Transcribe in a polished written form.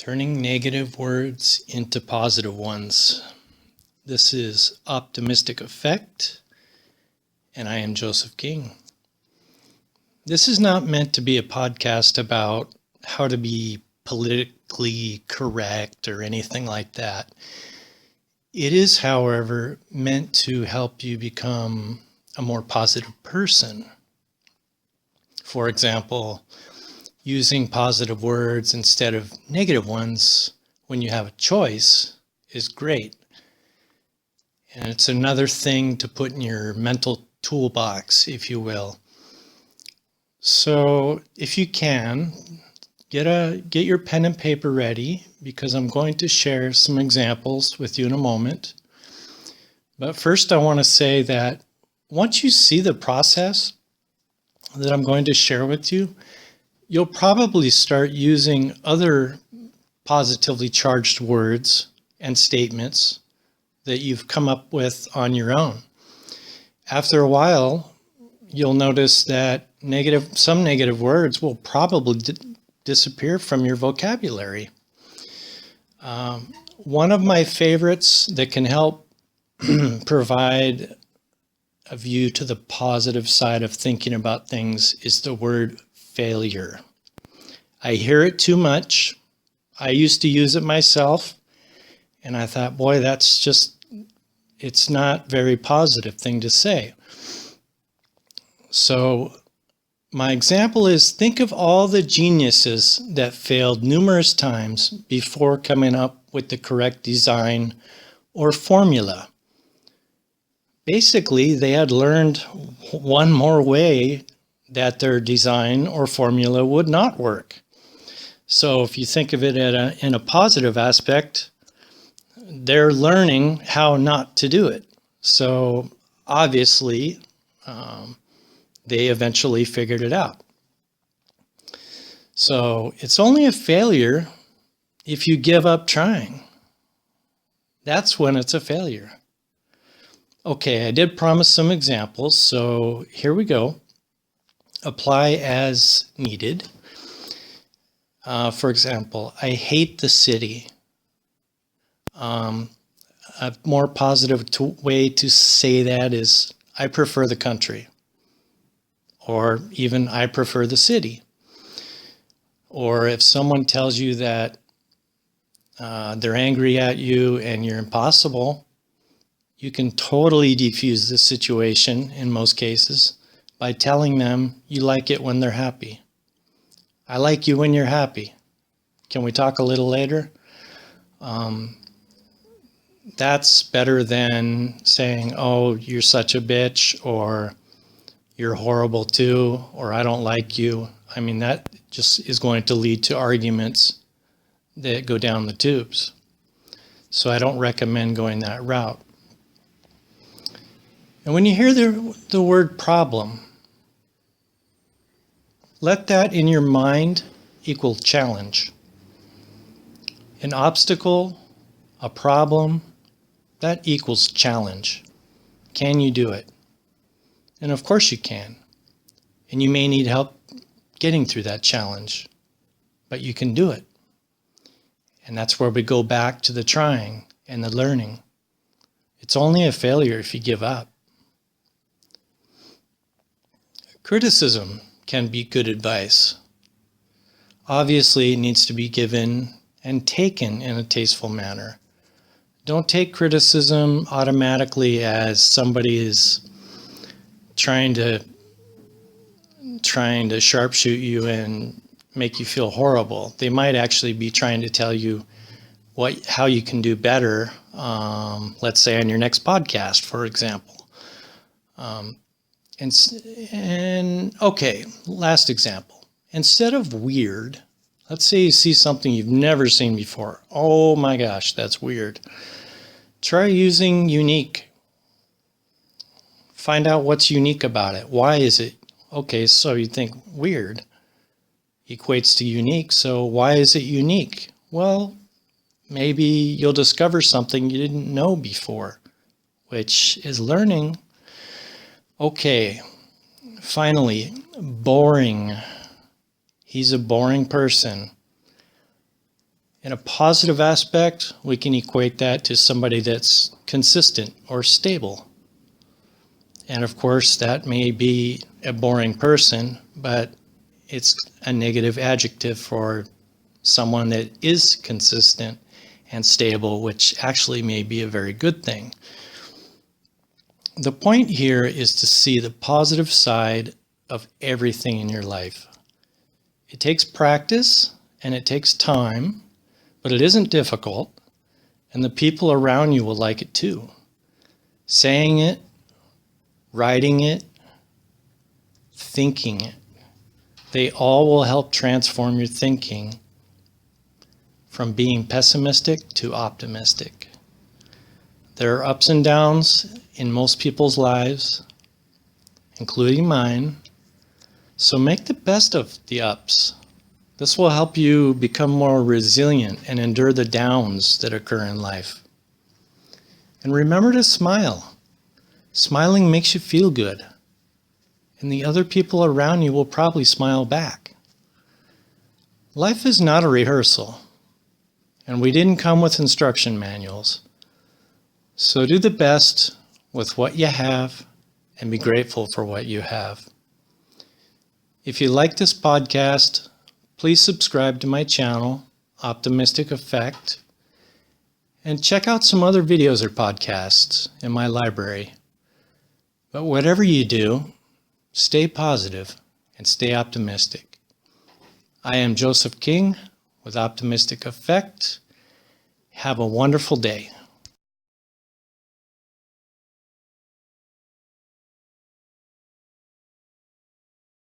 Turning negative words into positive ones. This is Optimistic Effect, and I am Joseph King. This is not meant to be a podcast about how to be politically correct or anything like that. It is, however, meant to help you become a more positive person. For example, using positive words instead of negative ones when you have a choice is great. And it's another thing to put in your mental toolbox, if you will. So if you can, get your pen and paper ready, because I'm going to share some examples with you in a moment. But first I want to say that once you see the process that I'm going to share with you, you'll probably start using other positively charged words and statements that you've come up with on your own. After a while, you'll notice that some negative words will probably disappear from your vocabulary. One of my favorites that can help provide a view to the positive side of thinking about things is the word failure. I hear it too much. I used to use it myself, and I thought, boy, it's not a very positive thing to say. So my example is, think of all the geniuses that failed numerous times before coming up with the correct design or formula. Basically, they had learned one more way that their design or formula would not work. So if you think of it in a positive aspect, they're learning how not to do it. So obviously, they eventually figured it out. So it's only a failure if you give up trying. That's when it's a failure. Okay, I did promise some examples, so here we go. Apply as needed. For example, I hate the city. A more positive way to say that is, I prefer the country. Or even, I prefer the city. Or if someone tells you that they're angry at you and you're impossible, you can totally defuse the situation in most cases by telling them you like it when they're happy. I like you when you're happy. Can we talk a little later? That's better than saying, oh, you're such a bitch, or you're horrible too, or I don't like you. I mean, that just is going to lead to arguments that go down the tubes. So I don't recommend going that route. And when you hear the word problem, let that in your mind equal challenge. An obstacle, a problem, that equals challenge. Can you do it? And of course you can. And you may need help getting through that challenge, but you can do it. And that's where we go back to the trying and the learning. It's only a failure if you give up. Criticism can be good advice. Obviously, it needs to be given and taken in a tasteful manner. Don't take criticism automatically as somebody is trying to sharpshoot you and make you feel horrible. They might actually be trying to tell you how you can do better, let's say on your next podcast, for example. And okay, last example. Instead of weird, let's say you see something you've never seen before. Oh my gosh, that's weird. Try using unique. Find out what's unique about it. Why is it? Okay, so you think weird equates to unique, so why is it unique? Well, maybe you'll discover something you didn't know before, which is learning. Okay, finally, boring. He's a boring person. In a positive aspect, we can equate that to somebody that's consistent or stable. And of course, that may be a boring person, but it's a negative adjective for someone that is consistent and stable, which actually may be a very good thing. The point here is to see the positive side of everything in your life. It takes practice and it takes time, but it isn't difficult, and the people around you will like it too. Saying it, writing it, thinking it, they all will help transform your thinking from being pessimistic to optimistic. There are ups and downs in most people's lives, including mine, so make the best of the ups. This will help you become more resilient and endure the downs that occur in life. And remember to smile. Smiling makes you feel good, and the other people around you will probably smile back. Life is not a rehearsal, and we didn't come with instruction manuals. So do the best with what you have and be grateful for what you have. If you like this podcast, please subscribe to my channel, Optimistic Effect, and check out some other videos or podcasts in my library. But whatever you do, stay positive and stay optimistic. I am Joseph King with Optimistic Effect. Have a wonderful day.